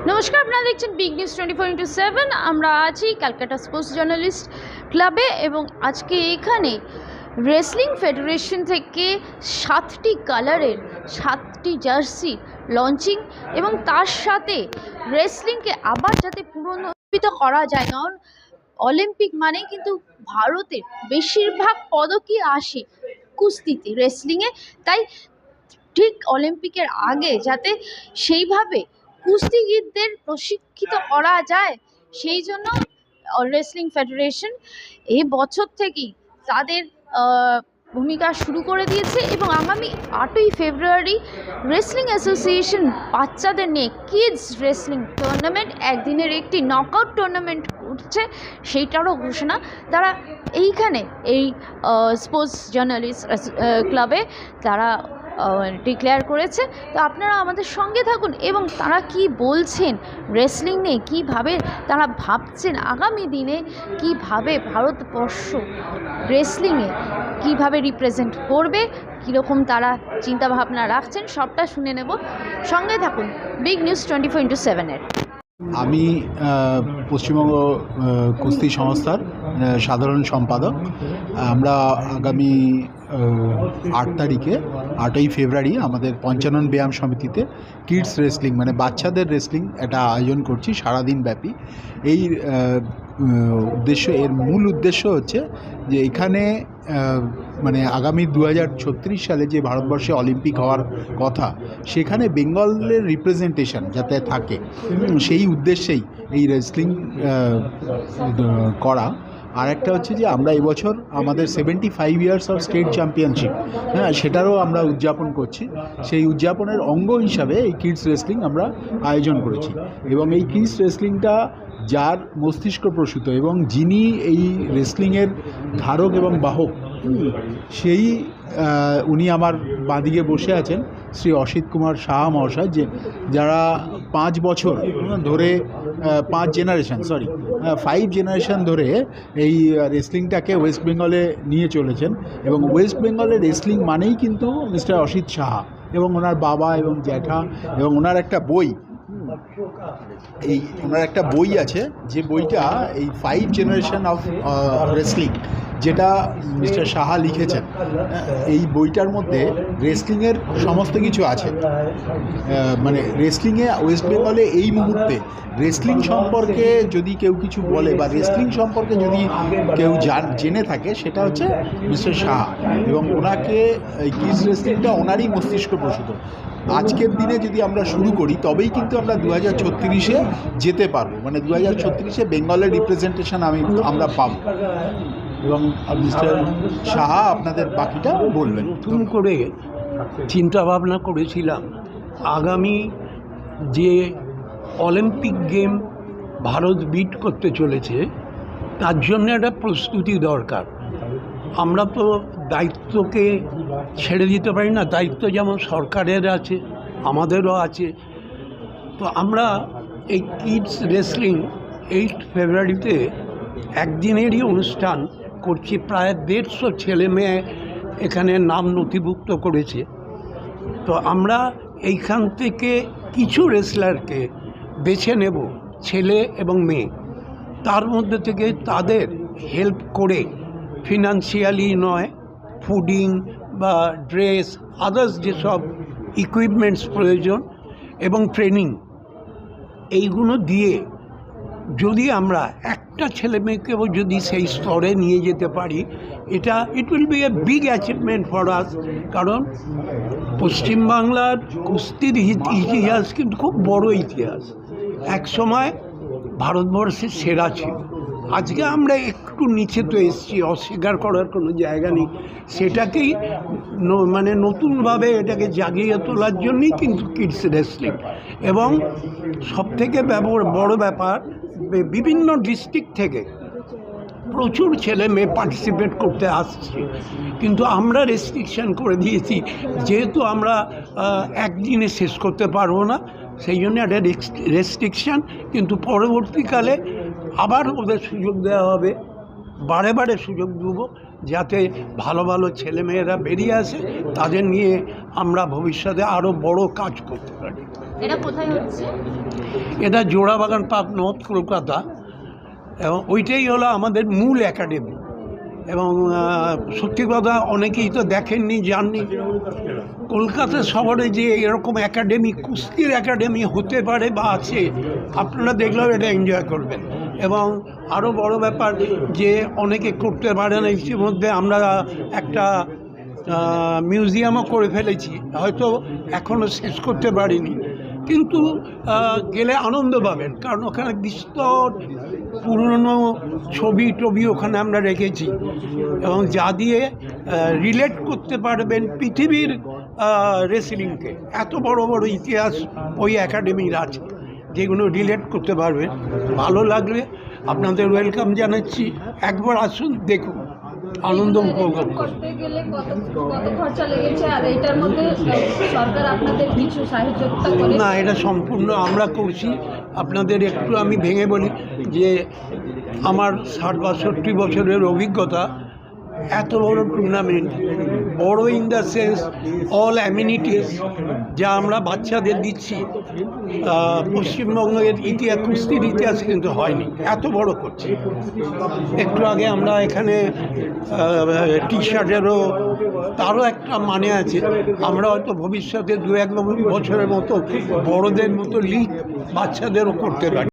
নমস্কার, আপনারা দেখছেন বিগ নিউজ 24x7। আমরা আছি ক্যালকাটা স্পোর্টস জার্নালিস্ট ক্লাবে এবং আজকে এখানে রেসলিং ফেডারেশন থেকে 7টি কালারের 7টি জার্সি লঞ্চিং এবং তার সাথে রেসলিংকে আবার যাতে পুনরুজ্জীবিত করা যায়, কারণ অলিম্পিক মানে কিন্তু ভারতের বেশিরভাগ পদকই আসে কুস্তিতে, রেসলিংয়ে। তাই ঠিক অলিম্পিকের আগে যাতে সেইভাবে কুস্তিগীরদের প্রশিক্ষিত করা যায়, সেই জন্য রেসলিং ফেডারেশন এই বছর থেকেই তাদের ভূমিকা শুরু করে দিয়েছে এবং আগামী 8ই ফেব্রুয়ারি রেসলিং অ্যাসোসিয়েশন বাচ্চাদের নিয়ে কিডস রেসলিং টুর্নামেন্ট, একদিনের একটি নকআউট টুর্নামেন্ট করছে, সেইটারও ঘোষণা তারা এইখানে এই স্পোর্টস জার্নালিস্ট ক্লাবে তারা ডিক্লেয়ার করেছে। তো আপনারা আমাদের সঙ্গে থাকুন এবং তারা কি বলছেন রেসলিং নিয়ে, কীভাবে তারা ভাবছেন আগামী দিনে, কীভাবে ভারতবর্ষ রেসলিংয়ে কীভাবে রিপ্রেজেন্ট করবে, কীরকম তারা চিন্তাভাবনা রাখছেন, সবটা শুনে নেব। সঙ্গে থাকুন বিগ নিউজ 24x7-এর। আমি পশ্চিমবঙ্গ কুস্তি সংস্থার সাধারণ সম্পাদক। আমরা আগামী 8 তারিখে 8ই ফেব্রুয়ারি আমাদের পঞ্চানন ব্যায়াম সমিতিতে কিডস রেসলিং মানে বাচ্চাদের রেসলিং একটা আয়োজন করছি সারাদিন ব্যাপী। এই এর মূল উদ্দেশ্য হচ্ছে যে এখানে মানে আগামী 2036 সালে যে ভারতবর্ষে অলিম্পিক হওয়ার কথা, সেখানে বেঙ্গলের রিপ্রেজেন্টেশন যাতে থাকে, সেই উদ্দেশ্যেই এই রেসলিং করা। আর একটা হচ্ছে যে আমরা এবছর আমাদের 75 ইয়ার্স অফ স্টেট চ্যাম্পিয়নশিপ, সেটারও আমরা উদযাপন করছি। সেই উদযাপনের অঙ্গ হিসাবে এই কিডস রেসলিং আমরা আয়োজন করেছি এবং এই কিডস রেসলিংটা যার মস্তিষ্ক প্রসূত এবং যিনি এই রেসলিংয়ের ধারক এবং বাহক, সেই উনি আমার বাঁদিকে বসে আছেন, শ্রী অসিত কুমার সাহা মহাশয়, যে যারা 5 বছর ধরে 5 জেনারেশন ধরে এই রেসলিংটাকে ওয়েস্ট বেঙ্গলে নিয়ে চলেছেন। এবং ওয়েস্ট বেঙ্গলের রেসলিং মানেই কিন্তু মিস্টার অসিত সাহা এবং ওনার বাবা এবং জ্যাঠা, এবং ওনার একটা বই আছে, যে বইটা এই 5 জেনারেশন অফ রেসলিং, যেটা মিস্টার সাহা লিখেছেন। এই বইটার মধ্যে রেসলিংয়ের সমস্ত কিছু আছে। মানে রেসলিংয়ে ওয়েস্ট বেঙ্গলে এই মুহূর্তে রেসলিং সম্পর্কে যদি কেউ কিছু বলে বা রেসলিং সম্পর্কে যদি কেউ জেনে থাকে, সেটা হচ্ছে মিস্টার সাহা। এবং ওনাকে এই কিডস রেসলিংটা ওনারই মস্তিষ্ক প্রসূত। আজকের দিনে যদি আমরা শুরু করি, তবেই কিন্তু আমরা 2036-এ যেতে পারবো, মানে 2036-এ বেঙ্গলের রিপ্রেজেন্টেশন আমরা পাবো। এবং মিস্টার সাহা আপনাদের বাকিটা বলবেন। নতুন করে চিন্তা ভাবনা করেছিলাম আগামী যে অলিম্পিক গেম ভারত বিট করতে চলেছে, তার জন্য একটা প্রস্তুতি দরকার। আমরা তো দায়িত্বকে ছেড়ে দিতে পারি না, দায়িত্ব যেমন সরকারের আছে, আমাদেরও আছে। তো আমরা এই কিডস রেসলিং 8 ফেব্রুয়ারিতে একদিনেরই অনুষ্ঠান করছি। প্রায় 150 ছেলে মেয়ে এখানে নাম নথিভুক্ত করেছে। তো আমরা এইখান থেকে কিছু রেসলারকে বেছে নেব, ছেলে এবং মেয়ে। তার মধ্যে থেকে তাদের হেল্প করে, ফিনান্সিয়ালি নয়, ফুডিং বা ড্রেস, আদার্স যেসব ইকুইপমেন্টস প্রয়োজন এবং ট্রেনিং, এইগুলো দিয়ে যদি আমরা একটা ছেলে মেয়েকেও যদি সেই স্তরে নিয়ে যেতে পারি, it will B a big achievement for us. কারণ পশ্চিমবাংলার কুস্তির ইতিহাস কিন্তু খুব বড় ইতিহাস। এক সময় ভারতবর্ষের সেরা ছিল। আজকে আমরা একটু নিচে তো এসেছি, অস্বীকার করার কোনো জায়গা নেই। সেটাকেই মানে নতুনভাবে এটাকে জাগিয়ে তোলার জন্যই কিন্তু কিডস রেসলিং। এবং সবথেকে বড় ব্যাপার, বিভিন্ন ডিস্ট্রিক্ট থেকে প্রচুর ছেলে মেয়ে পার্টিসিপেট করতে আসছে, কিন্তু আমরা রেস্ট্রিকশান করে দিয়েছি, যেহেতু আমরা একদিনে শেষ করতে পারবো না, সেই জন্য একটা রেস্ট্রিকশান। কিন্তু পরবর্তীকালে আবার ওদের সুযোগ দেওয়া হবে, বারে বারে সুযোগ দেব, যাতে ভালো ভালো ছেলেমেয়েরা বেরিয়ে আসে, তাদের নিয়ে আমরা ভবিষ্যতে আরও বড় কাজ করতে পারি। এটা কোথায় হচ্ছে? এটা জোড়াবাগান পার্ক, নর্থ কলকাতা, এবং ওইটাই হলো আমাদের মূল একাডেমি। এবং সত্যি কথা, অনেকেই তো দেখেননি, জাননি কলকাতা শহরে যে এরকম একাডেমি, কুস্তির একাডেমি হতে পারে বা আছে, আপনারা দেখলেও এটা এনজয় করবেন। এবং আরও বড় ব্যাপার যে অনেকে করতে পারে না, ইতিমধ্যে আমরা একটা মিউজিয়ামও করে ফেলেছি, হয়তো এখনও শেষ করতে পারিনি, কিন্তু গেলে আনন্দ পাবেন, কারণ ওখানে বিস্তর পুরনো ছবি টবি ওখানে আমরা রেখেছি, এবং যা দিয়ে রিলেট করতে পারবেন পৃথিবীর রেসলিংকে। এত বড় বড় ইতিহাস ওই একাডেমির আছে, যেগুলো রিলেট করতে পারবেন। ভালো লাগলে আপনাদের ওয়েলকাম জানাচ্ছি, একবার আসুন, দেখুন, আনন্দ উপভোগ করুন। করতে গেলে কত খরচা লেগেছে, আর এটার মধ্যে সরকার আপনাদের কিছু সাহায্যতা করে? না, এটা সম্পূর্ণ আমরা করছি। আপনাদের একটু আমি ভেঙে বলি যে আমার 60-62 বছরের অভিজ্ঞতা। এত বড় টুর্নামেন্ট, বড় in the sense all amenities যা আমরা বাচ্চাদের দিচ্ছি, পশ্চিমবঙ্গের ইতিহাস, কুস্তির ইতিহাস কিন্তু হয়নি, এত বড় করছি। একটু আগে আমরা এখানে টি শার্টেরও, তারও একটা মানে আছে, আমরা হয়তো ভবিষ্যতে 2-1 বছরের মতো বড়দের মতো লিগ বাচ্চাদেরও করতে পারি।